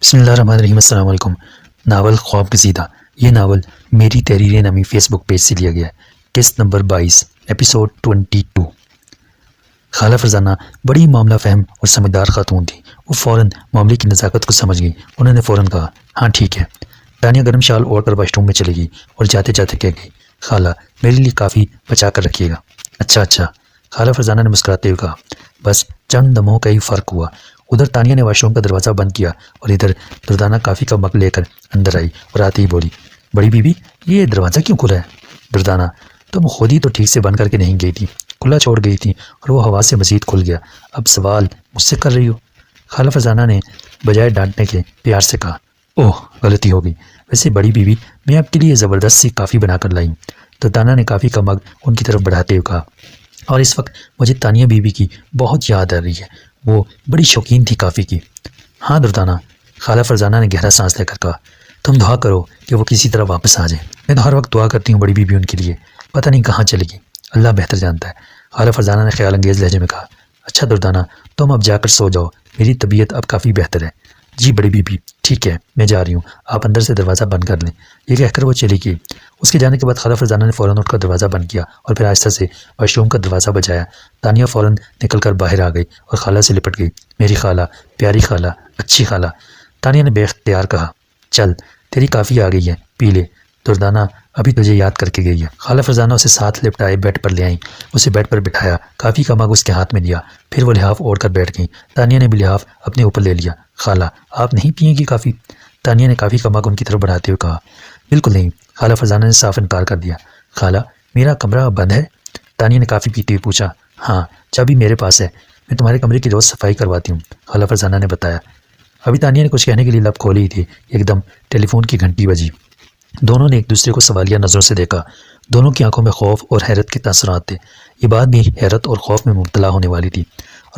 بسم اللہ الرحمن الرحیم۔ السلام علیکم۔ ناول خواب گزیدہ، یہ ناول میری تحریریں نامی فیس بک پیج سے لیا گیا ہے۔ قسط نمبر 22، ایپیسوڈ 22۔ خالہ فرزانہ بڑی معاملہ فہم اور سمجھدار خاتون تھی۔ وہ فوراً معاملے کی نزاکت کو سمجھ گئی۔ انہوں نے فوراً کہا، ہاں ٹھیک ہے۔ تانیہ گرم شال اوڑھ کر واش روم میں چلی گئی اور جاتے جاتے کہہ گئی، خالہ میرے لیے کافی بچا کر رکھیے گا۔ اچھا۔ خالہ فرزانہ نے مسکراتے ہوئے کہا، بس چند دموں کا ہی فرق ہوا۔ ادھر تانیہ نے واش روم کا دروازہ بند کیا اور ادھر دردانہ کافی کا مگ لے کر اندر آئی اور آتے ہی بولی، بڑی بی بی یہ دروازہ کیوں کھلا ہے؟ دردانہ، تم خود ہی تو ٹھیک سے بند کر کے نہیں گئی تھی، کھلا چھوڑ گئی تھی اور وہ ہوا سے مزید کھل گیا، اب سوال مجھ سے کر رہی ہو؟ خالہ فرزانہ نے بجائے ڈانٹنے کے پیار سے کہا، اوہ غلطی ہو گئی، ویسے بڑی بی بی میں آپ کے لیے زبردست سی کافی بنا کر لائی۔ دردانہ نے کافی کا مگ ان کی طرف بڑھاتے ہوئے کہا، اور اس وقت مجھے تانیہ بی بی کی بہت یاد آ رہی ہے، وہ بڑی شوقین تھی کافی کی۔ ہاں دردانہ، خالہ فرزانہ نے گہرا سانس لے کر کہا، تم دعا کرو کہ وہ کسی طرح واپس آ جائیں۔ میں تو ہر وقت دعا کرتی ہوں بڑی بی بی ان کے لیے، پتہ نہیں کہاں چلے گی، اللہ بہتر جانتا ہے۔ خالہ فرزانہ نے خیال انگیز لہجے میں کہا، اچھا دردانہ تم اب جا کر سو جاؤ، میری طبیعت اب کافی بہتر ہے۔ جی بڑی بی بی ٹھیک ہے، میں جا رہی ہوں، آپ اندر سے دروازہ بند کر لیں۔ یہ کہہ کر وہ چلی گئی۔ اس کے جانے کے بعد خالہ فرزانہ نے فوراً اٹھ کر دروازہ بند کیا اور پھر آہستہ سے واش روم کا دروازہ بجایا۔ تانیہ فوراً نکل کر باہر آ گئی اور خالہ سے لپٹ گئی، میری خالہ، پیاری خالہ، اچھی خالہ۔ تانیہ نے بے اختیار کہا، چل تیری کافی آ گئی ہے، پی لے، دردانہ ابھی تجھے یاد کر کے گئی ہے۔ خالہ فرزانہ اسے ساتھ لپٹائے بیڈ پر لے آئیں، اسے بیڈ پر بٹھایا، کافی کا مگ اس کے ہاتھ میں دیا، پھر وہ لحاف اوڑھ کر بیٹھ گئیں۔ تانیہ نے بھی لحاف اپنے اوپر لے لیا۔ خالہ آپ نہیں پئیں گی کافی؟ تانیہ نے کافی کا مگ ان کی طرف بڑھاتے ہوئے کہا، بالکل نہیں۔ خالہ فرزانہ نے صاف انکار کر دیا۔ خالہ میرا کمرہ بند ہے؟ تانیہ نے کافی پیتے ہوئے پوچھا۔ ہاں چابی میرے پاس ہے، میں تمہارے کمرے کی روز صفائی کرواتی ہوں، خالہ فرزانہ نے بتایا۔ ابھی تانیہ نے کچھ کہنے کے لیے لب کھولی ہی تھی، ایک دم ٹیلی فون کی گھنٹی بجی۔ دونوں نے ایک دوسرے کو سوالیہ نظروں سے دیکھا۔ دونوں کی آنکھوں میں خوف اور حیرت کے تاثرات تھے۔ یہ بات بھی حیرت اور خوف میں مبتلا ہونے والی تھی۔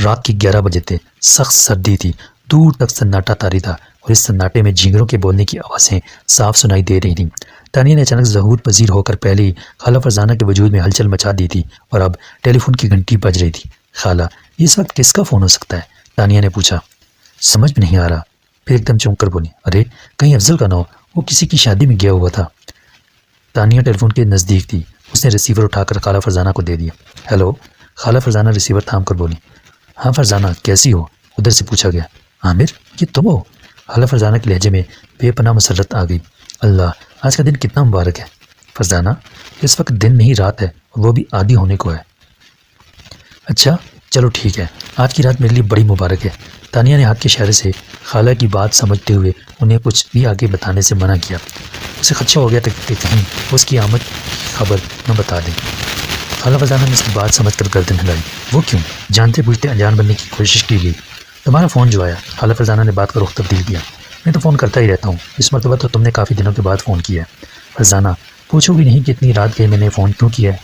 رات کے 11 بجے تھے، سخت سردی تھی، دور تک سناٹا طاری تھا اور اس سناٹے میں جھینگروں کے بولنے کی آوازیں صاف سنائی دے رہی تھیں۔ تانیہ نے اچانک ظہور پذیر ہو کر پہلے ہی خالہ فرزانہ کے وجود میں ہلچل مچا دی تھی اور اب ٹیلی فون کی گھنٹی بج رہی تھی۔ خالہ اس وقت کس کا فون ہو سکتا ہے؟ تانیہ نے پوچھا۔ سمجھ میں نہیں آ رہا، پھر ایک دم چونک کر بولی، ارے کہیں افضل کا نہ ہو، وہ کسی کی شادی میں گیا ہوا تھا۔ تانیہ ٹیلی فون کے نزدیک تھی، اس نے ریسیور اٹھا کر خالہ فرزانہ کو دے دیا۔ ہیلو، خالہ فرزانہ ریسیور تھام کر بولی۔ ہاں فرزانہ کیسی ہو؟ ادھر سے پوچھا گیا۔ عامر یہ تم ہو؟ خالہ فرزانہ کے لہجے میں بے پناہ مسرت آ گئی۔ اللہ آج کا دن کتنا مبارک ہے۔ فرزانہ اس وقت دن نہیں رات ہے، اور وہ بھی آدھی ہونے کو ہے۔ اچھا چلو ٹھیک ہے، آج کی رات میرے لیے بڑی مبارک ہے۔ تانیہ نے ہاتھ کے اشارے سے خالہ کی بات سمجھتے ہوئے انہیں کچھ بھی آگے بتانے سے منع کیا۔ اسے خدشہ ہو گیا تھا کہ کہیں اس کی آمد کی خبر نہ بتا دیں۔ خالہ فرزانہ نے اس کی بات سمجھ کر گردن ہلائی۔ وہ کیوں؟ جانتے بوجھتے انجان بننے کی کوشش کی گئی۔ تمہارا فون جو آیا، خالہ فرزانہ نے بات کا رخ تبدیل کیا۔ میں تو فون کرتا ہی رہتا ہوں، اس مرتبہ تو تم نے کافی دنوں کے بعد فون کیا ہے۔ فرزانہ پوچھو بھی نہیں کہ اتنی رات گئے میں نے فون کیوں کیا ہے؟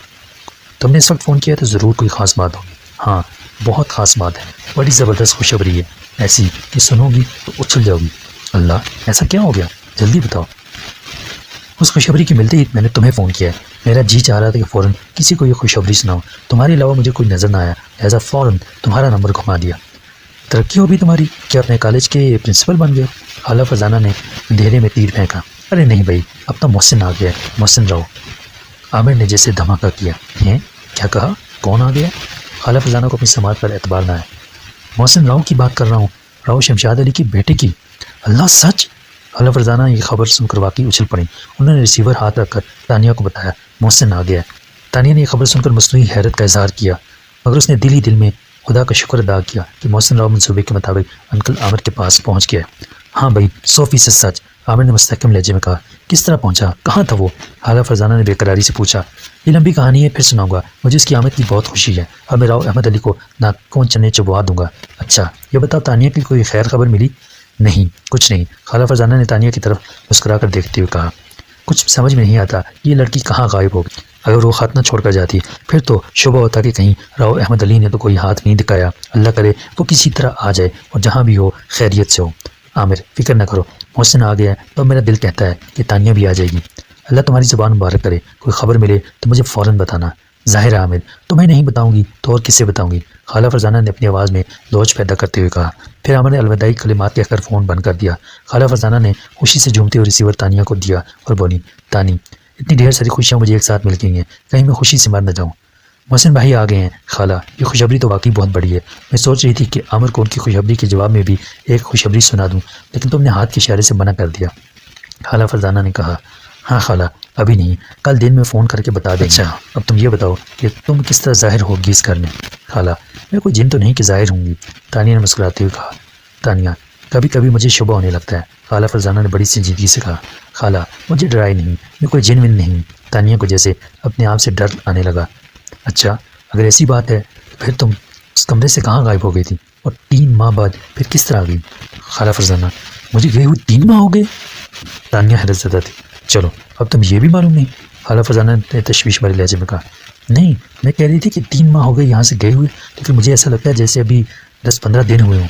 تم نے اس وقت فون کیا تو ضرور کوئی خاص بات ہوگی۔ ہاں بہت خاص بات ہے، بڑی زبردست خوشخبری ہے، ایسی کہ سنو گی تو اچھل جاؤ گی۔ اللہ ایسا کیا ہو گیا؟ جلدی بتاؤ۔ اس خوشخبری کے ملتے ہی میں نے تمہیں فون کیا ہے۔ میرا جی چاہ رہا تھا کہ فوراً کسی کو یہ خوشخبری سناؤ، تمہارے علاوہ مجھے کوئی نظر نہ آیا، لہٰذا فوراً تمہارا نمبر گھما دیا۔ ترقی ہو بھی تمہاری، کیا اپنے کالج کے پرنسپل بن گئے؟ خالہ فرزانہ نے اندھیرے میں تیر پھینکا۔ ارے نہیں بھائی، اب تو محسن آ گیا ہے، محسن راؤ۔ عامر نے جیسے دھماکہ کیا۔ ہیں؟ کیا کہا؟ کون آ گیا؟ خالہ فرزانہ کو اپنی سماعت پر اعتبار نہ ہے۔ محسن راؤ کی بات کر رہا ہوں، راؤ شمشاد علی کے بیٹے کی۔ اللہ سچ؟ خالہ فرزانہ یہ خبر سن کر واقعی اچھل پڑیں۔ انہوں نے ریسیور ہاتھ رکھ کر تانیہ کو بتایا، محسن آ گیا ہے۔ تانیہ نے یہ خبر سن کر مصنوعی حیرت کا اظہار کیا، مگر اس نے دل ہی دل میں خدا کا شکر ادا کیا کہ محسن راؤ منصوبے کے مطابق انکل عامر کے پاس پہنچ گیا ہے۔ ہاں بھائی 100% سچ، عامر نے مستحکم لہجے میں کہا۔ کس طرح پہنچا؟ کہاں تھا وہ؟ خالہ فرزانہ نے بے قراری سے پوچھا۔ یہ لمبی کہانی ہے، پھر سناؤں گا، مجھے اس کی آمد کی بہت خوشی ہے، اب میں راؤ احمد علی کو ناکون چنے چبوا دوں گا۔ اچھا یہ بتاؤ تانیہ کی کوئی خیر خبر ملی؟ نہیں کچھ نہیں، خالہ فرزانہ نے تانیہ کی طرف مسکرا کر دیکھتے ہوئے کہا۔ کچھ سمجھ میں نہیں آتا، یہ لڑکی کہاں غائب ہو گئی؟ اگر وہ خط نہ چھوڑ کر جاتی پھر تو شبہ ہوتا کہ کہیں راؤ احمد علی نے تو کوئی ہاتھ نہیں دکھایا، اللہ کرے وہ کسی طرح آ جائے اور جہاں بھی ہو خیریت سے ہو۔ عامر فکر نہ کرو، محسن آ گیا ہے تو میرا دل کہتا ہے کہ تانیہ بھی آ جائے گی، اللہ تمہاری زبان مبارک کرے۔ کوئی خبر ملے تو مجھے فوراً بتانا۔ ظاہر ہے عامر، تمہیں نہیں بتاؤں گی تو اور کسے بتاؤں گی؟ خالہ فرزانہ نے اپنی آواز میں لوچ پیدا کرتے ہوئے کہا۔ پھر عامر نے الوداعی کلمات کہہ کر فون بند کر دیا۔ خالہ فرزانہ نے خوشی سے جھومتے ہوئے ریسیور تانیہ کو دیا اور بولی، تانی، اتنی ڈھیر ساری خوشیاں مجھے ایک ساتھ مل گئی ہیں، کہیں میں خوشی سے مر نہ جاؤں۔ محسن بھائی آ گئے ہیں خالہ، یہ خوشخبری تو واقعی بہت بڑی ہے۔ میں سوچ رہی تھی کہ عامر کو ان کی خوشخبری کے جواب میں بھی ایک خوشخبری سنا دوں، لیکن تم نے ہاتھ کے اشارے سے منع کر دیا۔ خالہ فرزانہ نے کہا، ہاں خالہ، ابھی نہیں، کل دن میں فون کر کے بتا دیں گے۔ اچھا، اب تم یہ بتاؤ کہ تم کس طرح ظاہر ہوگی اس گھر میں؟ خالہ، میں کوئی جن تو نہیں کہ ظاہر ہوں گی، تانیہ نے مسکراتے ہوئے کہا۔ تانیہ، کبھی کبھی مجھے شبہ ہونے لگتا ہے، خالہ فرزانہ نے بڑی سنجیدگی سے کہا۔ خالہ، مجھے ڈرائے نہیں، میں کوئی جن ون نہیں۔ تانیہ کو جیسے اپنے آپ سے ڈر آنے لگا۔ اچھا، اگر ایسی بات ہے تو پھر تم اس کمرے سے کہاں غائب ہو گئی تھی، اور 3 ماہ بعد پھر کس طرح آ گئی؟ خالہ فرزانہ، مجھے گئے ہوئے 3 ماہ ہو گئے؟ تانیہ حیرت زدہ تھی۔ چلو، اب تم یہ بھی معلوم نہیں؟ خالہ فرزانہ نے تشویش بھرے لہجے میں کہا۔ نہیں، میں کہہ رہی تھی کہ 3 ماہ ہو گئے یہاں سے گئے ہوئے، لیکن مجھے ایسا لگتا ہے جیسے ابھی 10-15 دن ہوئے ہوں۔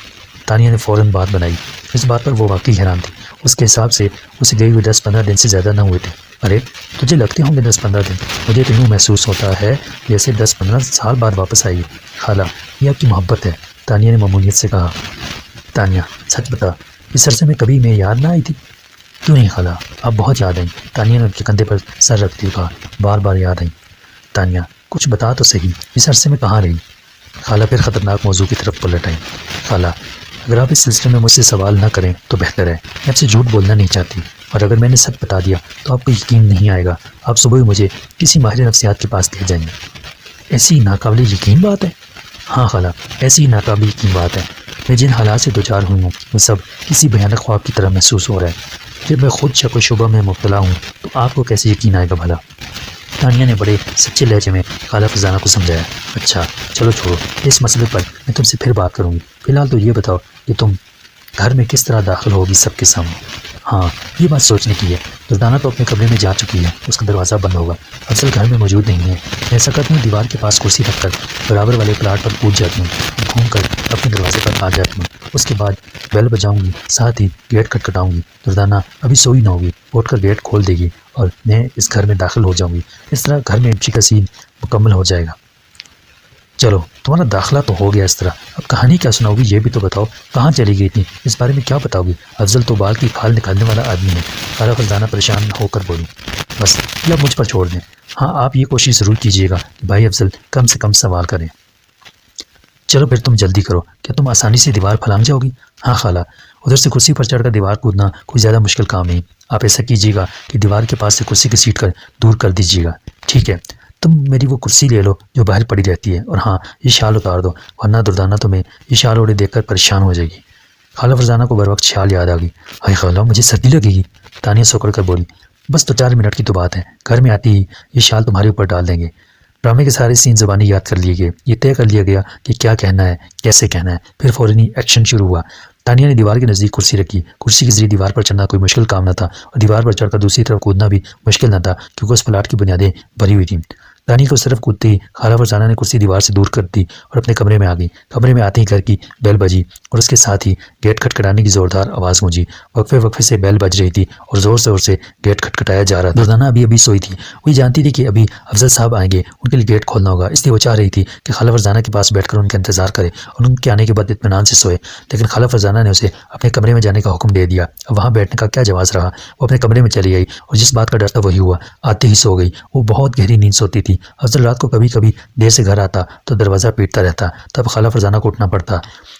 تانیہ نے فوراً بات بنائی۔ اس بات پر وہ واقعی حیران تھی، اس کے حساب سے اسے گئے ہوئے 10-15 دن سے زیادہ نہ ہوئے تھے۔ ارے، تجھے لگتے ہوں گے 10-15 دن، مجھے تو یوں محسوس ہوتا ہے جیسے 10-15 سال بعد واپس آئی۔ خالہ، یہ آپ کی محبت ہے، تانیہ نے معمولیت سے کہا۔ تانیہ، سچ بتا، اس عرصے میں کبھی میں یاد نہ آئی تھی؟ کیوں نہیں خالہ، آپ بہت یاد آئیں۔ تانیہ نے ان کے کندھے پر سر رکھتے ہوئے کہا، بار بار یاد آئیں۔ تانیہ، کچھ بتا تو صحیح، اس عرصے میں کہاں رہی؟ خالہ پھر خطرناک موضوع کی طرف پلٹ آئیں۔ خالہ، اگر آپ اس سلسلے میں مجھ سے سوال نہ کریں تو بہتر ہے، میں آپ سے جھوٹ بولنا نہیں چاہتی، اور اگر میں نے سچ بتا دیا تو آپ کو یقین نہیں آئے گا، آپ صبح ہی مجھے کسی ماہر نفسیات کے پاس لے جائیں گے۔ ایسی ناقابل یقین بات ہے؟ ہاں خالہ، ایسی ناقابل یقین بات ہے، میں جن حالات سے دوچار ہوئی ہوں وہ سب کسی بھیانک خواب کی طرح محسوس ہو رہا ہے۔ جب میں خود شک و شبہ میں مبتلا ہوں تو آپ کو کیسے یقین آئے گا بھلا؟ تانیہ نے بڑے سچے لہجے میں خالہ فرزانہ کو سمجھایا۔ اچھا، چلو چھوڑو، اس مسئلے پر میں تم سے پھر بات کروں گی، فی الحال تو یہ بتاؤ کہ تم گھر میں کس طرح داخل ہوگی سب کے سامنے؟ ہاں، یہ بات سوچنے کی ہے۔ دردانہ تو اپنے کمرے میں جا چکی ہے، اس کا دروازہ بند ہوگا، افضل گھر میں موجود نہیں ہے۔ میں ایسا کرتی ہوں، دیوار کے پاس کرسی رکھ کر برابر والے پلاٹ پر کود جاتی ہوں، گھوم کر اپنے دروازے پر آ جاتی ہوں، اس کے بعد بیل بجاؤں گی، ساتھ ہی گیٹ کھٹکھٹاؤں گی۔ دردانہ ابھی سوئی نہ ہوگی، اٹھ کر گیٹ کھول دے گی اور میں اس گھر میں داخل ہو جاؤں گی۔ اس طرح گھر میں انٹری کا سین مکمل ہو جائے گا۔ چلو، تمہارا داخلہ تو ہو گیا، اس طرح اب کہانی کیا سناؤ گی یہ بھی تو بتاؤ، کہاں چلی گئی تھی، اس بارے میں کیا بتاؤ گی؟ افضل تو بال کی کھال نکالنے والا آدمی ہے۔ خالہ فرزانہ پریشان ہو کر بولی۔ بس یہ اب مجھ پر چھوڑ دیں۔ ہاں، آپ یہ کوشش ضرور کیجیے گا کہ بھائی افضل کم سے کم سوال کریں۔ چلو پھر تم جلدی کرو، کیا تم آسانی سے دیوار پھلانگ جاؤ گی؟ ہاں خالہ، ادھر سے کرسی پر چڑھ کر دیوار کودنا کوئی زیادہ مشکل کام نہیں، آپ ایسا کیجیے گا کہ دیوار کے پاس سے کرسی کی سیٹ کر دور کر دیجیے گا۔ ٹھیک ہے، تم میری وہ کرسی لے لو جو باہر پڑی رہتی ہے، اور ہاں، یہ شال اتار دو، ورنہ دردانہ تمہیں یہ شال اوڑے دیکھ کر پریشان ہو جائے گی۔ خالہ فرزانہ کو بر وقت شال یاد آ گئی۔ ہائے خالہ، مجھے سردی لگے گی، تانیہ سوکڑ کر بولی۔ بس 2-4 منٹ کی تو بات ہے، گھر میں آتی ہی یہ شال تمہارے اوپر ڈال دیں گے۔ ڈرامے کے سارے سین زبانی یاد کر لیے گئے، یہ طے کر لیا گیا کہ کیا کہنا ہے، کیسے کہنا ہے، پھر فوراً ایکشن شروع ہوا۔ تانیہ نے دیوار کے نزدیک کرسی رکھی، کرسی کے ذریعے دیوار پر چڑھنا کوئی مشکل کام نہ تھا، اور دیوار پر چڑھ کر دوسری طرف کودنا بھی مشکل نہ تھا، کیونکہ اس پلاٹ کی بنیادیں بھری ہوئی تھیں۔ تانیہ کو اس طرف کودتے ہی خالہ فرزانہ نے کرسی دیوار سے دور کر دی اور اپنے کمرے میں آ گئی۔ کمرے میں آتے ہی گھر کی بیل بجی اور اس کے ساتھ ہی گیٹ کھٹکھٹانے کی زوردار آواز گونجی۔ وقفے وقفے سے بیل بج رہی تھی اور زور زور سے گیٹ کھٹکھٹایا جا رہا تھا۔ دردانہ ابھی سوئی تھی، وہی جانتی تھی کہ ابھی افضل صاحب آئیں گے، ان کے لیے گیٹ کھولنا ہوگا، اس لیے وہ چاہ رہی تھی کہ خالہ فرزانہ کے پاس بیٹھ کر ان کا انتظار کرے اور ان کے آنے کے بعد اطمینان سے سوئے، لیکن خالہ فرزانہ نے اسے اپنے کمرے میں جانے کا حکم دے دیا۔ اب وہاں بیٹھنے کا کیا جواز رہا، وہ اپنے کمرے میں چلی گئی اور جس بات کا ڈر تھا وہی ہوا، آتے ہی سو گئی۔ وہ بہت گہری نیند سوتی تھی۔ افضل رات کو کبھی کبھی دیر سے گھر آتا تو دروازہ پیٹتا رہتا، تب خالہ فرزانہ کو اٹھنا پڑتا،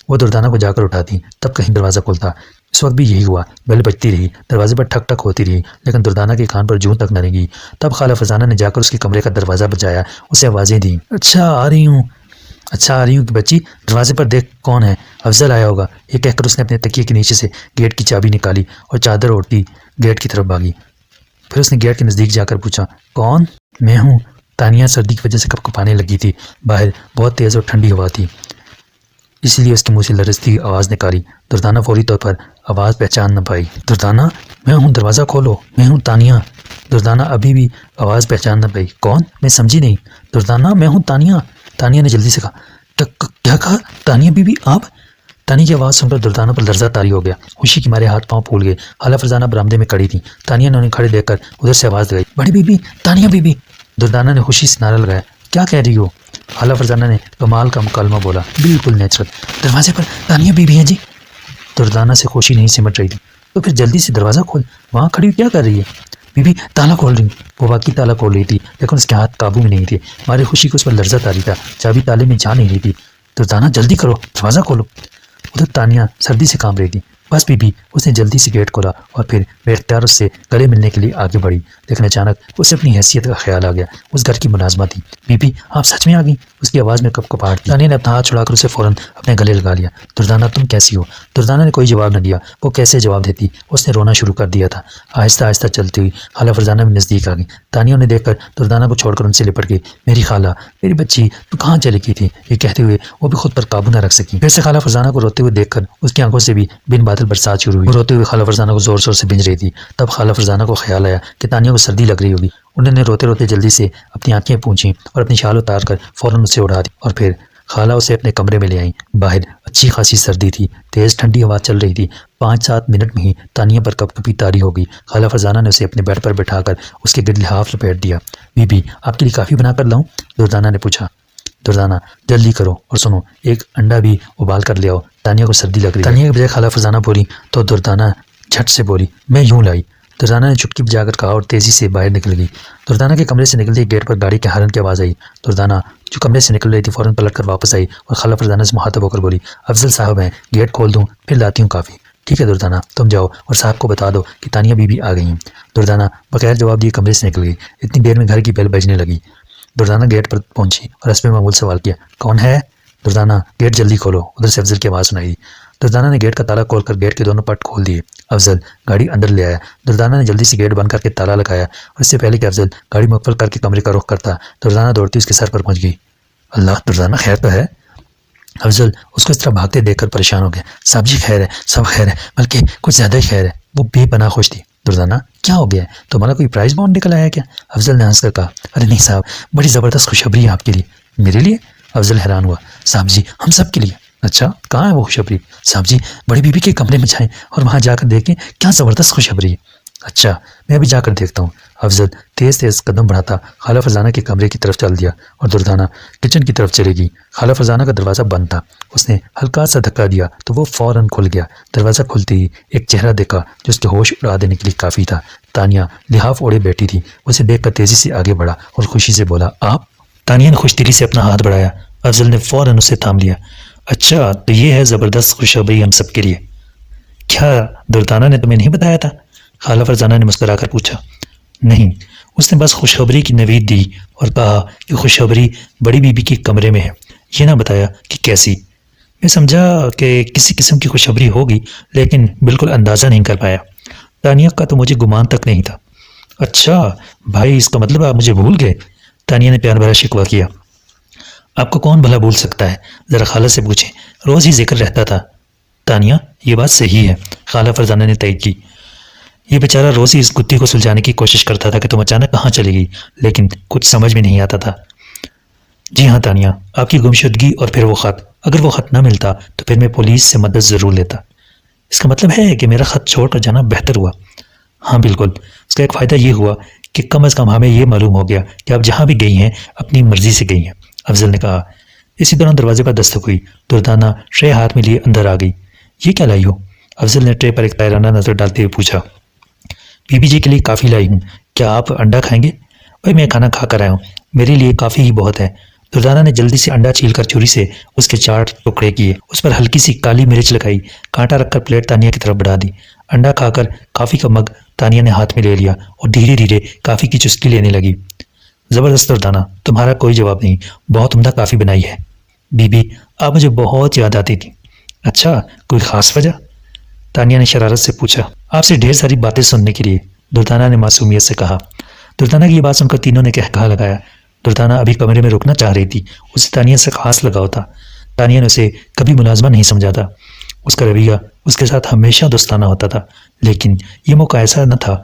وہ دردانہ کو جا کر اٹھاتی، تب کہیں دروازہ کھلتا۔ اس وقت بھی یہی ہوا، بیل بجتی رہی، دروازے پر ٹھک ٹھک ہوتی رہی، لیکن دردانہ کے کان پر جوں تک نہ لگی۔ تب خالہ فرزانہ نے جا کر اس کے کمرے کا دروازہ بجایا، اسے آوازیں دیں۔ اچھا آ رہی ہوں کہ بچی، دروازے پر دیکھ کون ہے، افضل آیا ہوگا، یہ کہہ کر اس نے اپنے تکیے کے نیچے سے گیٹ کی چابی نکالی اور چادر اوڑھتی گیٹ کی طرف بھاگی۔ پھر اس نے گیٹ کے نزدیک جا کر پوچھا، کون؟ میں ہوں۔ تانیہ سردی کی وجہ سے کپکپانے لگی تھی، باہر بہت تیز اور ٹھنڈی ہوا تھی، اس لیے اس کے منہ سے لرزتی آواز نکالی۔ دردانہ فوری طور پر آواز پہچان نہ پائی۔ دردانہ، میں ہوں، دروازہ کھولو، میں ہوں تانیہ۔ دردانہ ابھی بھی آواز پہچان نہ پائی۔ کون؟ میں سمجھی نہیں۔ دردانہ، میں ہوں تانیہ۔ تانیہ نے جلدی سے کہا۔ کیا کہا؟ تانیہ بی بی آپ؟ تانیہ کی آواز سن کر دردانہ پر لرزہ طاری ہو گیا، خوشی کے مارے ہاتھ پاؤں پھول گئے۔ خالہ فرزانہ برآمدے میں کھڑی تھی، تانیہ نے انہیں کھڑے دیکھ کر ادھر سے آواز لگائی، بڑی بی بی، تانیہ بی بی۔ دردانہ نے خوشی سے نعرہ لگایا، کیا کہہ رہی ہو؟ خالہ فرزانہ نے کمال کا مکالمہ بولا، بالکل نیچرل۔ دروازے پر تانیہ بی ہیں جی؟ دردانہ سے خوشی نہیں سمٹ رہی تھی۔ تو پھر جلدی سے دروازہ کھول، وہاں کھڑی کیا کر رہی ہے؟ بی تالا کھول رہی ہوں۔ وہ واقعی تالا کھول رہی تھی لیکن اس کے ہاتھ قابو میں نہیں تھے، ہماری خوشی کو اس پر لرزت آ رہی تھا، چابی تالے میں جا نہیں رہی تھی۔ دردانہ جلدی کرو، دروازہ کھولو۔ ادھر تانیہ سردی سے کام رہی تھی۔ بس بی اس نے جلدی سے گیٹ کھولا اور پھر بے اختیار اس سے گلے ملنے کے لیے آگے بڑھی، لیکن اچانک اسے اپنی حیثیت کا خیال آ گیا، اس گھر کی ملازمہ تھی۔ بی آپ سچ میں آ گئی؟ اس کی آواز میں کپکپاہٹ تھی۔ تانیہ نے اپنا ہاتھ چھڑا کر اسے فوراً اپنے گلے لگا لیا۔ دردانہ تم کیسی ہو؟ دردانہ نے کوئی جواب نہ دیا، وہ کیسے جواب دیتی، اس نے رونا شروع کر دیا تھا۔ آہستہ آہستہ چلتی ہوئی خالہ فرزانہ بھی نزدیک آ گئی۔ تانیہ نے دیکھ کر دردانہ کو چھوڑ کر ان سے لپٹ گئی۔ میری خالہ، میری بچی، تو کہاں چلی گئی تھی؟ یہ کہتے ہوئے وہ بھی خود پر قابو نہ رکھ سکی۔ پھر سے خالہ فرزانہ کو روتے ہوئے دیکھ کر اس کی آنکھوں سے بھی بن بادل برسات شروع ہوئی۔ وہ روتے ہوئے خالہ فرزانہ کو زور زور سے بھیج رہی تھی۔ تب خالہ فرزانہ کو خیال آیا کہ تانیہ کو سردی لگ رہی ہوگی۔ انہوں نے روتے روتے جلدی سے اپنی آنکھیں پونچھیں اور اپنی شال اتار کر فوراً اسے اڑا دی، اور پھر خالہ اسے اپنے کمرے میں لے آئیں۔ باہر اچھی خاصی سردی تھی، تیز ٹھنڈی ہوا چل رہی تھی۔ 5-7 منٹ میں ہی تانیہ پر کپ کپی طاری ہو گئی۔ خالہ فرزانہ نے اسے اپنے بیڈ پر بٹھا کر اس کے گرد لحاف لپیٹ دیا۔ بی آپ کے لیے کافی بنا کر لاؤں؟ دردانہ نے پوچھا۔ دردانہ جلدی کرو، اور سنو ایک انڈا بھی ابال کر لے آؤ، تانیہ کو سردی لگ رہی ہے۔ تانیہ کے بجائے خالہ فرزانہ بولی تو دردانہ جھٹ سے بولی میں یوں لائی۔ دردانہ نے چٹکی بجا کر کہا اور تیزی سے باہر نکل گئی۔ دردانہ کے کمرے سے نکلتے ہی گیٹ پر گاڑی کے ہارن کی آواز آئی۔ دردانہ جو کمرے سے نکل رہی تھی فوراً پلٹ کر واپس آئی اور خالہ فرزانہ سے مخاطب ہو کر بولی افضل صاحب ہیں، گیٹ کھول دوں؟ پھر لاتی ہوں کافی۔ ٹھیک ہے دردانہ، تم جاؤ اور صاحب کو بتا دو کہ تانیہ بی آ گئی ہیں۔ دردانہ بغیر جواب دیے کمرے سے نکل گئی۔ اتنی دیر میں گھر کی بیل بجنے لگی۔ دردانہ گیٹ پر پہنچی اور حسب معمول سوال کیا کون ہے؟ دردانہ گیٹ جلدی کھولو، ادھر سے افضل کی آواز سنائی۔ دردانہ نے گیٹ کا تالا کھول کر گیٹ کے دونوں پٹ کھول دیے۔ افضل گاڑی اندر لے آیا۔ دردانہ نے جلدی سے گیٹ بند کر کے تالا لگایا اور اس سے پہلے کہ افضل گاڑی مقفل کر کے کمرے کا رخ کرتا، دردانہ دوڑتی اس کے سر پر پہنچ گئی۔ اللہ، دردانہ خیر تو ہے؟ افضل اس کو اس طرح بھاگتے دیکھ کر پریشان ہو گیا۔ صاحب جی خیر ہے، سب خیر ہے، بلکہ کچھ زیادہ ہی خیر ہے۔ وہ بے پناہ خوش تھی۔ دردانہ کیا ہو گیا ہے؟ تمہارا کوئی پرائز بانڈ نکل آیا ہے کیا؟ افضل نے ہنس کر کہا ارے نہیں صاحب، بڑی زبردست خوشخبری ہے آپ کے لیے۔ میرے لیے؟ افضل حیران ہوا۔ صاحب جی ہم سب کے لیے۔ اچھا کہاں ہے وہ خوشخبری؟ صاحب جی بڑی بی کے کمرے میں جائیں اور وہاں جا کر دیکھیں کیا زبردست خوشخبری ہے۔ اچھا میں ابھی جا کر دیکھتا ہوں۔ افضل تیز تیز قدم بڑھاتا خالہ فرزانہ کے کمرے کی طرف چل دیا اور دردانہ کچن کی طرف چلے گئی۔ خالہ فرزانہ کا دروازہ بند تھا، اس نے ہلکا سا دھکا دیا تو وہ فوراً کھل گیا۔ دروازہ کھلتے ہی ایک چہرہ دیکھا جو اس کے ہوش اڑا دینے کے لیے کافی تھا۔ تانیہ لحاف اوڑے بیٹھی تھی، اسے دیکھ کر تیزی سے آگے بڑھا اور خوشی سے بولا آپ؟ تانیہ نے خوش دلی سے اپنا ہاتھ بڑھایا۔ افضل نے فوراً اسے تھام لیا۔ اچھا تو یہ ہے زبردست خوشخبری ہم سب کے لیے؟ کیا دردانہ نے تمہیں نہیں بتایا تھا؟ خالہ فرزانہ نے مسکرا کر پوچھا۔ نہیں، اس نے بس خوشخبری کی نوید دی اور کہا کہ خوشخبری بڑی بی کے کمرے میں ہے، یہ نہ بتایا کہ کیسی۔ میں سمجھا کہ کسی قسم کی خوشخبری ہوگی لیکن بالکل اندازہ نہیں کر پایا۔ تانیہ کا تو مجھے گمان تک نہیں تھا۔ اچھا بھائی، اس کا مطلب آپ مجھے بھول گئے؟ تانیہ نے پیار بھرا شکوہ کیا۔ آپ کو کون بھلا بھول سکتا ہے؟ ذرا خالہ سے پوچھیں، روز ہی ذکر رہتا تھا۔ تانیہ یہ بات صحیح ہے، خالہ فرزانہ نے تائید کی۔ یہ بیچارہ روز ہی اس گتھی کو سلجھانے کی کوشش کرتا تھا کہ تم اچانک کہاں چلی گئی، لیکن کچھ سمجھ میں نہیں آتا تھا۔ جی ہاں تانیہ، آپ کی گمشدگی اور پھر وہ خط، اگر وہ خط نہ ملتا تو پھر میں پولیس سے مدد ضرور لیتا۔ اس کا مطلب ہے کہ میرا خط چھوڑ کر جانا بہتر ہوا۔ ہاں بالکل، اس کا ایک فائدہ یہ ہوا کہ کم از کم ہمیں یہ معلوم ہو گیا کہ آپ جہاں بھی گئی ہیں اپنی مرضی سے گئی ہیں، افضل نے کہا۔ اسی دوران دروازے پر دستک ہوئی۔ دردانہ ٹرے ہاتھ میں لیے اندر آ گئی۔ یہ کیا لائی ہو؟ افضل نے ٹرے پر ایک طائرانہ نظر ڈالتے ہوئے پوچھا۔ بی جی کے لیے کافی لائی ہوں، کیا آپ انڈا کھائیں گے؟ بھائی میں کھانا کھا کر آیا ہوں، میرے لیے کافی ہی بہت ہے۔ دردانہ نے جلدی سے انڈا چھیل کر چھری سے اس کے 4 ٹکڑے کیے، اس پر ہلکی سی کالی مرچ لگائی، کانٹا رکھ کر پلیٹ تانیہ کی طرف بڑھا دی۔ انڈا کھا کر کافی کا مگ تانیہ نے ہاتھ میں لے لیا اور دھیرے دھیرے کافی کی چسکی لینے لگی۔ زبردست دردانہ، تمہارا کوئی جواب نہیں، بہت عمدہ کافی بنائی ہے۔ بی آپ مجھے بہت یاد آتی تھی۔ اچھا کوئی خاص وجہ؟ تانیہ نے شرارت سے پوچھا۔ آپ سے ڈھیر ساری باتیں سننے کے لیے، دردانہ نے معصومیت سے کہا۔ دردانہ کی یہ بات سن کر تینوں نے کہا لگایا۔ دردانہ ابھی کمرے میں رکنا چاہ رہی تھی، اسے تانیہ سے خاص لگاؤ تھا۔ تانیہ نے اسے کبھی ملازمہ نہیں سمجھا تھا، اس کا رویہ اس کے ساتھ ہمیشہ دوستانہ ہوتا تھا، لیکن یہ موقع ایسا نہ تھا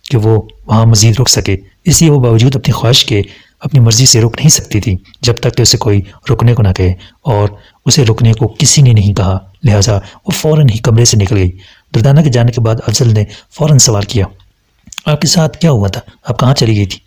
کہ وہ وہاں مزید رک سکے، اس لیے وہ باوجود اپنی خواہش کے اپنی مرضی سے رک نہیں سکتی تھی جب تک کہ اسے کوئی رکنے کو نہ کہے، اور اسے رکنے کو کسی نے نہیں کہا، لہٰذا وہ فوراً ہی کمرے سے نکل گئی۔ دردانہ کے جانے کے بعد افضل نے فوراً سوال کیا، آپ کے ساتھ کیا ہوا تھا؟ آپ کہاں چلی گئی تھی؟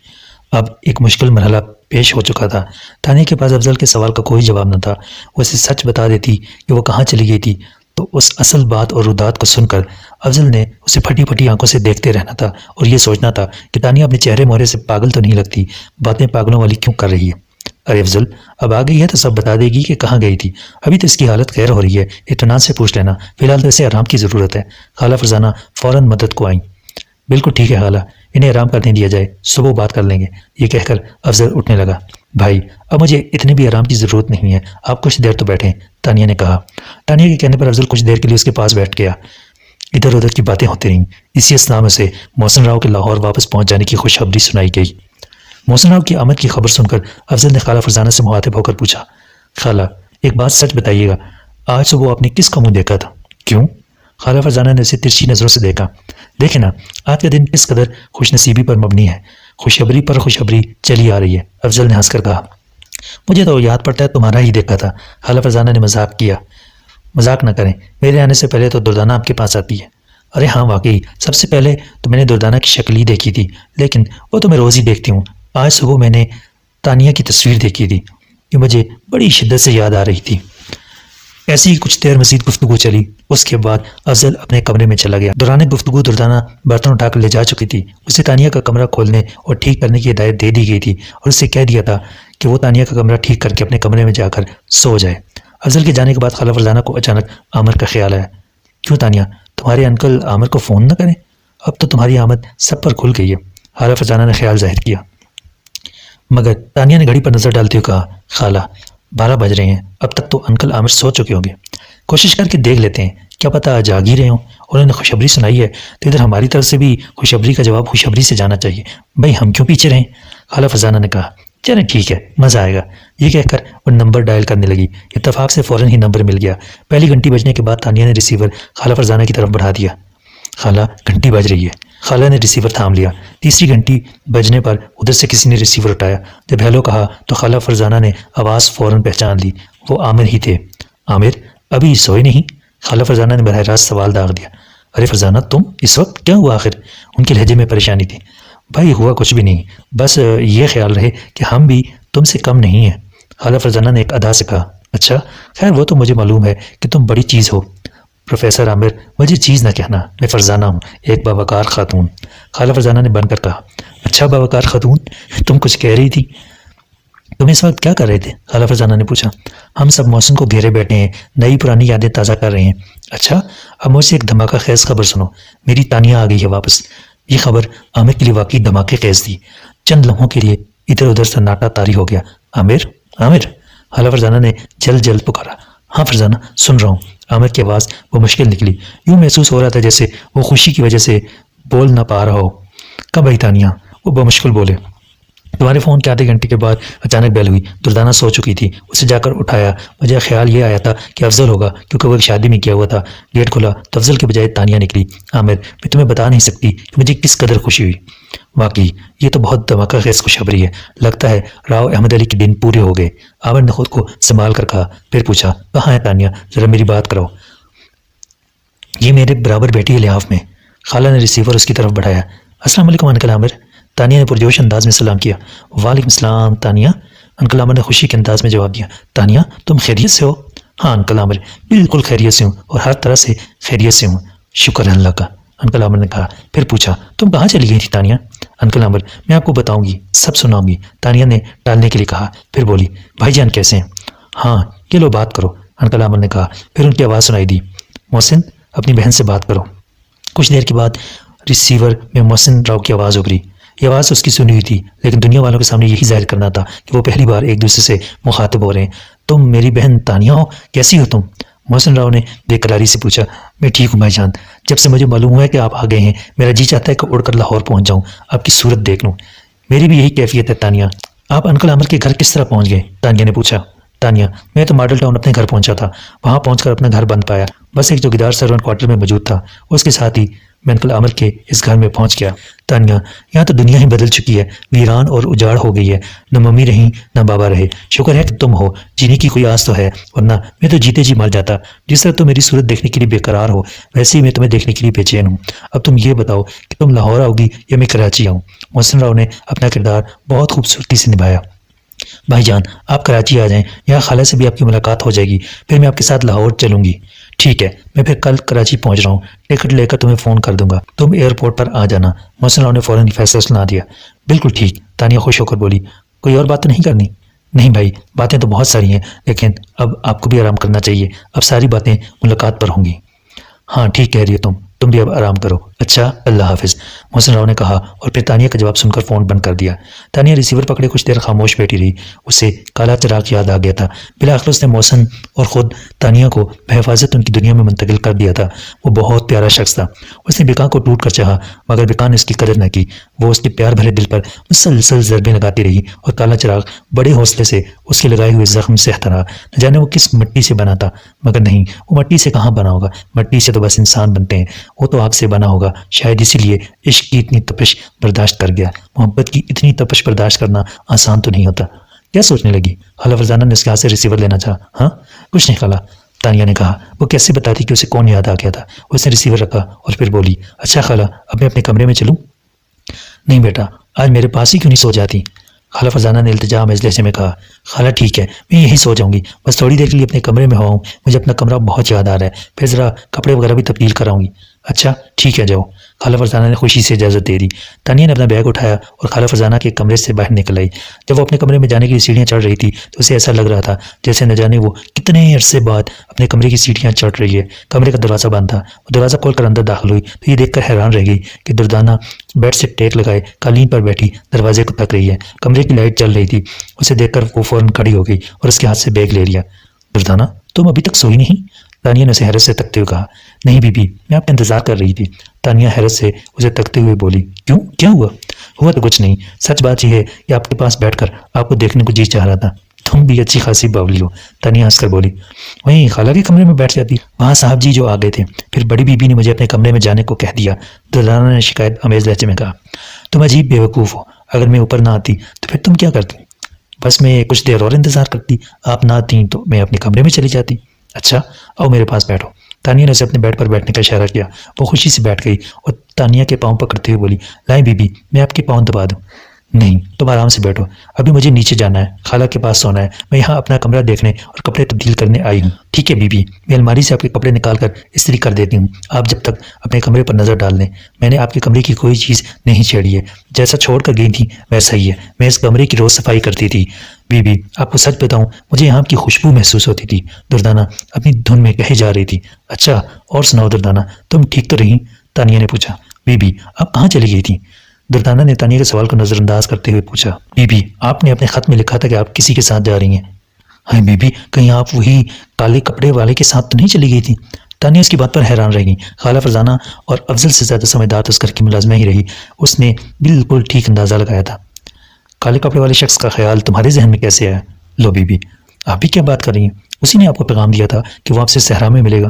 اب ایک مشکل مرحلہ پیش ہو چکا تھا۔ تانیہ کے پاس افضل کے سوال کا کوئی جواب نہ تھا۔ وہ اسے سچ بتا دیتی کہ وہ کہاں چلی گئی تھی تو اس اصل بات اور رودات کو سن کر افضل نے اسے پھٹی پھٹی آنکھوں سے دیکھتے رہنا تھا اور یہ سوچنا تھا کہ تانیہ اپنے چہرے مہرے سے پاگل تو نہیں لگتی، باتیں پاگلوں والی کیوں کر رہی ہے۔ ارے افضل، اب آ گئی ہے تو سب بتا دے گی کہ کہاں گئی تھی، ابھی تو اس کی حالت خیر ہو رہی ہے، اطمینان سے پوچھ لینا، فی الحال تو اسے آرام کی ضرورت ہے۔ خالہ فرزانہ فوراً مدد کو آئیں۔ بالکل ٹھیک ہے خالہ، انہیں آرام کرنے دیا جائے، صبح بات کر لیں گے۔ یہ کہہ کر افضل اٹھنے لگا۔ بھائی اب مجھے اتنے بھی آرام کی ضرورت نہیں ہے، آپ کچھ دیر تو بیٹھیں، تانیہ نے کہا۔ تانیہ کے کہنے پر افضل کچھ دیر کے لیے اس کے پاس بیٹھ گیا۔ ادھر ادھر کی باتیں ہوتی رہیں۔ اسی اثناء میں سے محسن راؤ کے لاہور واپس پہنچ جانے کی خوشخبری سنائی گئی۔ محسن راؤ کی آمد کی خبر سن کر افضل نے خالہ فرزانہ سے مخاطب ہو کر پوچھا، خالہ ایک بات سچ بتائیے گا، آج صبح آپ نے کس کا منہ دیکھا تھا؟ کیوں؟ خالہ فرزانہ نے اسے ترچھی نظروں سے دیکھا۔ دیکھے نا آج کا دن کس قدر خوش نصیبی پر مبنی ہے، خوشخبری پر خوشخبری چلی آ رہی ہے، افضل نے ہنس کر کہا۔ مجھے تو یاد پڑتا ہے تمہارا ہی دیکھا تھا، خالہ فرزانہ نے مذاق کیا۔ مذاق نہ کریں، میرے آنے سے پہلے تو دردانہ آپ کے پاس آتی ہے۔ ارے ہاں واقعی، سب سے پہلے تو میں نے دردانہ کی شکل ہی دیکھی تھی، لیکن وہ تو میں روز ہی دیکھتی ہوں۔ آج صبح میں نے تانیہ کی تصویر دیکھی تھی، یہ مجھے بڑی شدت سے یاد آ رہی تھی۔ ایسی ہی کچھ دیر مزید گفتگو چلی، اس کے بعد افضل اپنے کمرے میں چلا گیا۔ دوران گفتگو دردانہ برتن اٹھا کر لے جا چکی تھی۔ اسے تانیہ کا کمرہ کھولنے اور ٹھیک کرنے کی ہدایت دے دی گئی تھی اور اسے کہہ دیا تھا کہ وہ تانیہ کا کمرہ ٹھیک کر کے اپنے کمرے میں جا کر سو جائے۔ افضل کے جانے کے بعد خالہ فرزانہ کو اچانک عامر کا خیال آیا۔ کیوں تانیہ، تمہارے انکل عامر کو فون نہ کریں؟ اب تو تمہاری آمد سب پر کھل گئی ہے، خالہ فرزانہ نے خیال ظاہر کیا۔ مگر تانیہ نے گھڑی پر نظر ڈالتے ہوئے کہا، خالہ 12 بج رہے ہیں، اب تک تو انکل عامر سو چکے ہوں گے، کوشش کر کے دیکھ لیتے ہیں، کیا پتہ آج جاگ ہی رہے ہوں۔ انہوں نے خوشخبری سنائی ہے تو ادھر ہماری طرف سے بھی خوشخبری کا جواب خوشخبری سے جانا چاہیے، بھائی ہم کیوں پیچھے رہیں؟ خالہ فرزانہ نے کہا، چلیں ٹھیک ہے، مزہ آئے گا۔ یہ کہہ کر وہ نمبر ڈائل کرنے لگی۔ اتفاق سے فوراً ہی نمبر مل گیا۔ پہلی گھنٹی بجنے کے بعد تانیہ نے ریسیور خالہ فرزانہ کی طرف بڑھا دیا۔ خالہ گھنٹی بج رہی ہے۔ خالہ نے ریسیور تھام لیا۔ تیسری گھنٹی بجنے پر ادھر سے کسی نے ریسیور اٹھایا۔ جب ہیلو کہا تو خالہ فرزانہ نے آواز فوراً پہچان لی، وہ عامر ہی تھے۔ عامر ابھی سوئے نہیں؟ خالہ فرزانہ نے براہ راست سوال داغ دیا۔ ارے فرزانہ تم اس وقت کیا ہوا آخر؟ ان کے لہجے میں پریشانی تھی۔ بھائی ہوا کچھ بھی نہیں، بس یہ خیال رہے کہ ہم بھی تم سے کم نہیں ہیں، خالہ فرزانہ نے ایک ادا سے کہا۔ اچھا خیر وہ تو مجھے معلوم ہے کہ تم بڑی چیز ہو۔ پروفیسر عامر مجھے چیز نہ کہنا، میں فرزانہ ہوں، ایک باوقار خاتون، خالہ فرزانہ نے بن کر کہا۔ اچھا باوقار خاتون، تم کچھ کہہ رہی تھی؟ تم اس وقت کیا کر رہے تھے؟ خالہ فرزانہ نے پوچھا۔ ہم سب محسن کو گھیرے بیٹھے ہیں، نئی پرانی یادیں تازہ کر رہے ہیں۔ اچھا اب مجھ سے ایک دھماکہ خیز خبر سنو، میری تانیہ آ گئی ہے واپس۔ یہ خبر عامر کے لیے واقعی دھماکے خیز تھی۔ چند لمحوں کے لیے ادھر ادھر سناٹا طاری ہو گیا۔ عامر عامر، خالہ فرزانہ نے جلد جلد پکارا۔ ہاں فرزانہ سن رہا ہوں۔ عامر کی آواز وہ مشکل نکلی، یوں محسوس ہو رہا تھا جیسے وہ خوشی کی وجہ سے بول نہ پا رہا ہو۔ کب آئی تانیہ؟ وہ بمشکل بولے۔ تمہارے فون کے آدھے گھنٹے کے بعد اچانک بیل ہوئی، دردانہ سو چکی تھی، اسے جا کر اٹھایا۔ مجھے خیال یہ آیا تھا کہ افضل ہوگا کیونکہ وہ ایک شادی میں کیا ہوا تھا۔ گیٹ کھلا تو افضل کے بجائے تانیہ نکلی۔ عامر میں تمہیں بتا نہیں سکتی کہ مجھے کس قدر خوشی ہوئی، واقعی یہ تو بہت دھماکہ خیز خوشخبری ہے، لگتا ہے راؤ احمد علی کے دن پورے ہو گئے۔ عامر نے خود کو سنبھال کر کہا، پھر پوچھا، کہاں ہے تانیہ؟ ذرا میری بات کرو۔ یہ میرے برابر بیٹی ہے لحاف میں۔ خالہ نے ریسیور اس کی طرف بڑھایا۔ السلام علیکم انکل عامر، تانیہ نے پرجوش انداز میں سلام کیا۔ وعلیکم السلام تانیہ، انکل عامر نے خوشی کے انداز میں جواب دیا۔ تانیہ تم خیریت سے ہو؟ ہاں انکل عامر بالکل خیریت سے ہوں، اور ہر طرح سے خیریت سے ہوں، شکر ہے اللہ کا، انکل عامر نے کہا۔ پھر پوچھا، تم کہاں چلی گئی تھی تانیہ؟ انکل عامر میں آپ کو بتاؤں گی، سب سناؤں گی، تانیہ نے ٹالنے کے لیے کہا۔ پھر بولی، بھائی جان کیسے ہیں؟ ہاں یہ لو بات کرو، انکل عامر نے کہا۔ پھر ان کی آواز سنائی دی، محسن اپنی بہن سے بات کرو۔ کچھ دیر کے بعد ریسیور میں محسن راؤ کی آواز ابھری۔ یہ آواز اس کی سنی ہوئی تھی، لیکن دنیا والوں کے سامنے یہی ظاہر کرنا تھا کہ وہ پہلی بار ایک دوسرے سے مخاطب ہو رہے ہیں۔ تم میری بہن تانیہ ہو؟ کیسی ہو تم؟ محسن راؤ نے بے قراری سے پوچھا۔ میں ٹھیک ہوں بھائی جان، جب سے مجھے معلوم ہوا ہے کہ آپ آ گئے ہیں میرا جی چاہتا ہے کہ اڑ کر لاہور پہنچ جاؤں، آپ کی صورت دیکھ لوں۔ میری بھی یہی کیفیت ہے تانیہ۔ آپ انکل عامر کے گھر کس طرح پہنچ گئے؟ تانیہ نے پوچھا۔ تانیہ میں تو ماڈل ٹاؤن اپنے گھر پہنچا تھا، وہاں پہنچ کر اپنا گھر بند پایا، بس ایک چوکیدار سرونٹ کوارٹر میں موجود تھا، اس کے ساتھ ہی میں انکل عامر کے اس گھر میں پہنچ گیا۔ تانیہ یہاں تو دنیا ہی بدل چکی ہے، ویران اور اجاڑ ہو گئی ہے، نہ ممی رہیں نہ بابا رہے، شکر ہے کہ تم ہو، جینے کی کوئی آس تو ہے، ورنہ میں تو جیتے جی مر جاتا۔ جس طرح تم میری صورت دیکھنے کے لیے بے قرار ہو، ویسے ہی میں تمہیں دیکھنے کے لیے بے چین ہوں۔ اب تم یہ بتاؤ کہ تم لاہور آؤ گی یا میں کراچی آؤں؟ محسن راؤ نے اپنا کردار بہت خوبصورتی سے نبھایا۔ بھائی جان آپ کراچی آ جائیں، یہاں خالہ سے بھی آپ کی ملاقات ہو جائے گی، پھر میں آپ کے ساتھ لاہور چلوں گی۔ ٹھیک ہے، میں پھر کل کراچی پہنچ رہا ہوں، ٹکٹ لے کر تمہیں فون کر دوں گا، تم ایئرپورٹ پر آ جانا۔ محسن راؤ نے فوراً فیصلہ سنا دیا۔ بالکل ٹھیک، تانیہ خوش ہو کر بولی۔ کوئی اور بات تو نہیں کرنی؟ نہیں بھائی، باتیں تو بہت ساری ہیں، لیکن اب آپ کو بھی آرام کرنا چاہیے، اب ساری باتیں ملاقات پر ہوں گی۔ ہاں ٹھیک کہہ رہی ہو تم بھی اب آرام کرو۔ اچھا، اللہ حافظ، محسن راؤ نے کہا اور پھر تانیہ کا جواب سن کر فون بند کر دیا۔ تانیہ ریسیور پکڑے کچھ دیر خاموش بیٹھی رہی، اسے کالا چراغ یاد آ گیا تھا۔ بالآخر اس نے محسن اور خود تانیہ کو بحفاظت ان کی دنیا میں منتقل کر دیا تھا۔ وہ بہت پیارا شخص تھا، اس نے بیکا کو ٹوٹ کر چاہا، مگر بیکا نے اس کی قدر نہ کی۔ وہ اس کے پیار بھرے دل پر مسلسل ضربیں لگاتی رہی اور کالا چراغ بڑے حوصلے سے اس کے لگائے ہوئے زخم سہتا رہا۔ نہ جانے وہ کس مٹی سے بنا تھا، مگر نہیں، وہ مٹی سے کہاں بنا ہوگا، مٹی سے تو بس انسان بنتے ہیں، وہ تو آگ سے بنا ہوگا۔ شاید اسی لیے عشق کی اتنی تپش برداشت کر گیا۔ محبت کی اتنی تپش برداشت کرنا آسان تو نہیں ہوتا۔ کیا سوچنے لگی؟ خالہ فرزانہ نے اس کے ہاتھ سے ریسیور لینا چاہا۔ ہاں کچھ نہیں خالہ، تانیہ نے کہا۔ وہ کیسے بتاتی کہ اسے کون یاد آ گیا تھا؟ اس نے ریسیور رکھا اور پھر بولی، اچھا خالہ، اب میں اپنے کمرے میں چلوں؟ نہیں بیٹا، آج میرے پاس ہی کیوں نہیں سو جاتی؟ خالہ فرزانہ نے التجا آمیز لہجے میں کہا۔ خالہ ٹھیک ہے، میں یہی سو جاؤں گی، بس تھوڑی دیر کے لیے اپنے کمرے میں ہوا ہوں، مجھے اپنا کمرہ بہت یاد آ رہا ہے، پھر ذرا کپڑے وغیرہ بھی تبدیل کراؤں گی۔ اچھا ٹھیک ہے، جاؤ، خالہ فرزانہ نے خوشی سے اجازت دے دی۔ تانیہ نے اپنا بیگ اٹھایا اور خالہ فرزانہ کے کمرے سے باہر نکل آئی۔ جب وہ اپنے کمرے میں جانے کے لیے سیڑھیاں چڑھ رہی تھی تو اسے ایسا لگ رہا تھا جیسے نہ جانے وہ کتنے عرصے بعد اپنے کمرے کی سیڑھیاں چڑھ رہی ہے۔ کمرے کا دروازہ بند تھا، وہ دروازہ کھول کر اندر داخل ہوئی تو یہ دیکھ کر حیران رہ گئی کہ دردانہ بیڈ سے ٹیک لگائے قالین پر بیٹھی دروازے کو تک رہی ہے۔ کمرے کی لائٹ جل رہی تھی، اسے دیکھ کر وہ فوراً کھڑی ہو گئی اور اس کے ہاتھ سے بیگ لے لیا۔ دردانہ، تم ابھی تک سوئی نہیں؟ تانیہ نے اسے حیرت سے تکتے ہوئے کہا۔ نہیں بی بی، میں آپ کا انتظار کر رہی تھی۔ تانیہ حیرت سے اسے تکتے ہوئے بولی۔ کیوں، کیا ہوا؟ ہوا تو کچھ نہیں، سچ بات یہ ہے کہ آپ کے پاس بیٹھ کر آپ کو دیکھنے کو جی چاہ رہا تھا۔ تم بھی اچھی خاصی باولی ہو، تانیہ ہنس کر بولی۔ وہیں خالہ کے کمرے میں بیٹھ جاتی، وہاں صاحب جی جو آ گئے تھے، پھر بڑی بی بی نے مجھے اپنے کمرے میں جانے کو کہہ دیا، دردانہ نے شکایت آمیز لہجے میں کہا۔ تم عجیب بیوقوف ہو، اگر میں اوپر نہ آتی تو پھر تم کیا کرتی؟ بس میں کچھ دیر اور انتظار کرتی، آپ نہ آتیں تو میں اپنے کمرے میں چلی جاتی۔ اچھا آؤ میرے پاس بیٹھو۔ تانیہ نے اسے اپنے بیڈ پر بیٹھنے کا اشارہ کیا، وہ خوشی سے بیٹھ گئی اور تانیہ کے پاؤں پکڑتے ہوئے بولی، لائیں بی بی، میں آپ کے پاؤں دبا دوں؟ نہیں، تم آرام سے بیٹھو، ابھی مجھے نیچے جانا ہے، خالہ کے پاس سونا ہے، میں یہاں اپنا کمرہ دیکھنے اور کپڑے تبدیل کرنے آئی ہوں۔ ٹھیک ہے بی بی، میں الماری سے آپ کے کپڑے نکال کر استری کر دیتی ہوں، آپ جب تک اپنے کمرے پر نظر ڈال لیں۔ میں نے آپ کے کمرے کی کوئی چیز نہیں چھیڑی ہے، جیسا چھوڑ کر گئی تھی ویسا ہی ہے، میں اس کمرے کی روز صفائی کرتی تھی۔ بی بی، آپ کو سچ بتاؤں، مجھے یہاں کی خوشبو محسوس ہوتی تھی، دردانہ اپنی دھن میں کہی جا رہی تھی۔ اچھا اور سناؤ دردانہ، تم ٹھیک تو رہی؟ تانیہ نے پوچھا۔ بی بی، آپ کہاں چلی گئی تھی؟ دردانہ نے تانیہ کے سوال کو نظر انداز کرتے ہوئے پوچھا۔ بی بی، آپ نے اپنے خط میں لکھا تھا کہ آپ کسی کے ساتھ جا رہی ہیں۔ ہائے بی بی، کہیں آپ وہی کالے کپڑے والے کے ساتھ تو نہیں چلی گئی تھی؟ تانیہ اس کی بات پر حیران رہ گئی۔ خالہ فرزانہ اور افضل سے زیادہ سمجھدار تو اس گھر کی ملازمہ ہی رہی، اس نے بالکل ٹھیک اندازہ لگایا تھا۔ کالے کپڑے والے شخص کا خیال تمہارے ذہن میں کیسے آیا؟ لو بی بی، آپ بھی کیا بات کر رہی ہیں؟ اسی نے آپ کو پیغام دیا تھا کہ وہ آپ سے صحرا میں ملے گا۔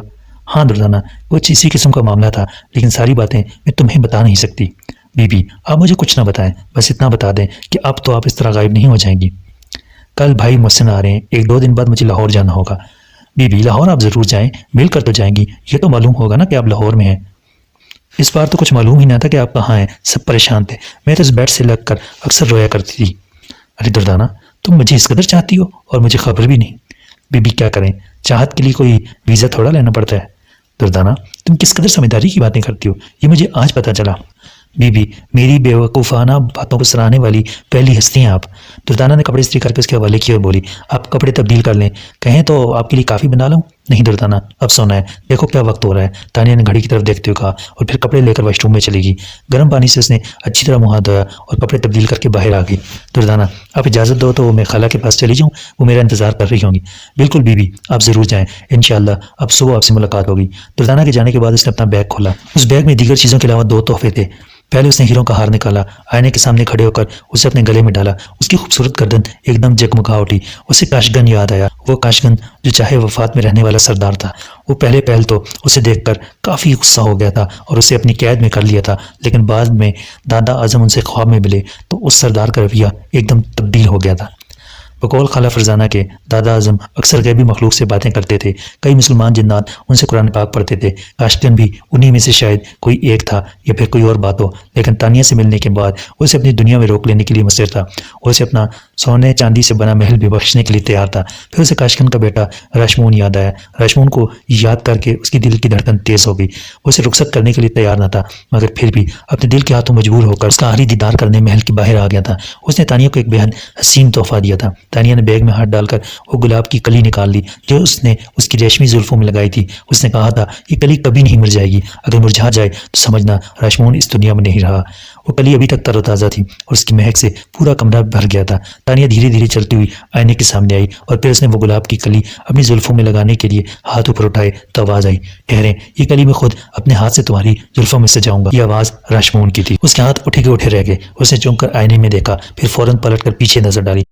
ہاں دردانہ، کچھ اسی قسم کا معاملہ تھا، لیکن ساری باتیں میں تمہیں بتا نہیں سکتی۔ بی بی، آپ مجھے کچھ نہ بتائیں، بس اتنا بتا دیں کہ اب تو آپ اس طرح غائب نہیں ہو جائیں گی۔ کل بھائی محسن آ رہے ہیں، 1-2 دن بعد مجھے لاہور جانا ہوگا۔ بی بی، لاہور آپ ضرور جائیں، مل کر تو جائیں گی، یہ تو معلوم ہوگا نا کہ آپ لاہور میں ہیں۔ اس بار تو کچھ معلوم ہی نہ تھا کہ آپ کہاں ہیں، سب پریشان تھے، میں تو اس بیڈ سے لگ کر اکثر رویا کرتی تھی۔ ارے دردانہ، تم مجھے اس قدر چاہتی ہو اور مجھے خبر بھی نہیں؟ بی بی، کیا کریں، چاہت کے لیے کوئی ویزا تھوڑا لینا پڑتا ہے۔ دردانہ، تم کس قدر سمجھداری کی باتیں کرتی ہو، یہ مجھے آج پتہ چلا۔ بی بی، میری بیوقوفانہ باتوں کو سراہنے والی پہلی ہستی ہیں آپ۔ دردانہ نے کپڑے استری کر کے اس کے حوالے کیے اور بولی، آپ کپڑے تبدیل کر لیں، کہیں تو آپ کے لیے کافی بنا لوں؟ نہیں دردانہ، اب سونا ہے، دیکھو کیا وقت ہو رہا ہے۔ تانیہ نے گھڑی کی طرف دیکھتے ہوئے کہا اور پھر کپڑے لے کر واش روم میں چلی گئی۔ گرم پانی سے اس نے اچھی طرح منہ دھویا اور کپڑے تبدیل کر کے باہر آ گئی۔ دردانہ، آپ اجازت دو تو میں خالہ کے پاس چلی جاؤں، وہ میرا انتظار کر رہی ہوں گی۔ بالکل بی بی، آپ ضرور جائیں، انشاءاللہ اب صبح آپ سے ملاقات ہوگی۔ دردانہ کے جانے کے بعد اس نے اپنا بیگ کھولا، اس بیگ میں دیگر چیزوں کے علاوہ 2 تحفے تھے۔ پہلے اس نے ہیروں کا ہار نکالا، آئینے کے سامنے کھڑے ہو کر اسے اپنے گلے میں ڈالا، اس کی خوبصورت گردن ایک دم جگمگا اٹھی۔ اسے کاشگن یاد آیا، وہ کاشگن جو چاہے وفات میں رہنے والا سردار تھا۔ وہ پہلے پہل تو اسے دیکھ کر کافی غصہ ہو گیا تھا اور اسے اپنی قید میں کر لیا تھا، لیکن بعد میں دادا اعظم ان سے خواب میں ملے تو اس سردار کا رویہ ایک دم تبدیل ہو گیا تھا۔ بقول خالہ فرزانہ کے دادا اعظم اکثر غیبی مخلوق سے باتیں کرتے تھے. کئی مسلمان جنات ان سے قرآن پاک پڑھتے تھے. کاشکن بھی انہی میں سے شاید کوئی ایک تھا یا پھر کوئی اور بات ہو. لیکن تانیہ سے ملنے کے بعد اسے اپنی دنیا میں روک لینے کے لیے مصر تھا. اسے اپنا سونے چاندی سے بنا محل بھی بخشنے کے لیے تیار تھا. پھر اسے کاشکن کا بیٹا راشمون یاد آیا. راشمون کو یاد کر کے اس کی دل کی دھڑکن تیز ہو گئی. اسے رخصت کرنے کے لیے تیار نہ تھا، مگر پھر بھی اپنے دل کے ہاتھوں مجبور ہو کر اس کا آخری دیدار کرنے محل کے باہر آ گیا تھا. اس نے تانیہ کو ایک بے حد حسین تحفہ دیا تھا. تانیہ نے بیگ میں ہاتھ ڈال کر وہ گلاب کی کلی نکال لی جو اس نے اس کی ریشمی زلفوں میں لگائی تھی. اس نے کہا تھا یہ کلی کبھی نہیں مر جائے گی. اگر مرجھا جائے تو سمجھنا راشمون اس دنیا میں نہیں رہا. وہ کلی ابھی تک تر و تازہ تھی اور اس کی مہک سے پورا کمرہ بھر گیا تھا. تانیہ دھیرے دھیرے چلتی ہوئی آئینے کے سامنے آئی اور پھر اس نے وہ گلاب کی کلی اپنی زلفوں میں لگانے کے لیے ہاتھ اوپر اٹھائے تو آواز آئی، ٹھہریں، یہ کلی میں خود اپنے ہاتھ سے تمہاری زلفوں میں سجاؤں گا. یہ آواز راشمون کی تھی. اس کے ہاتھ اٹھے کے اٹھے رہ گئے. اس نے چونک کر آئینے میں دیکھا، پھر فوراً پلٹ کر پیچھے نظر ڈالی.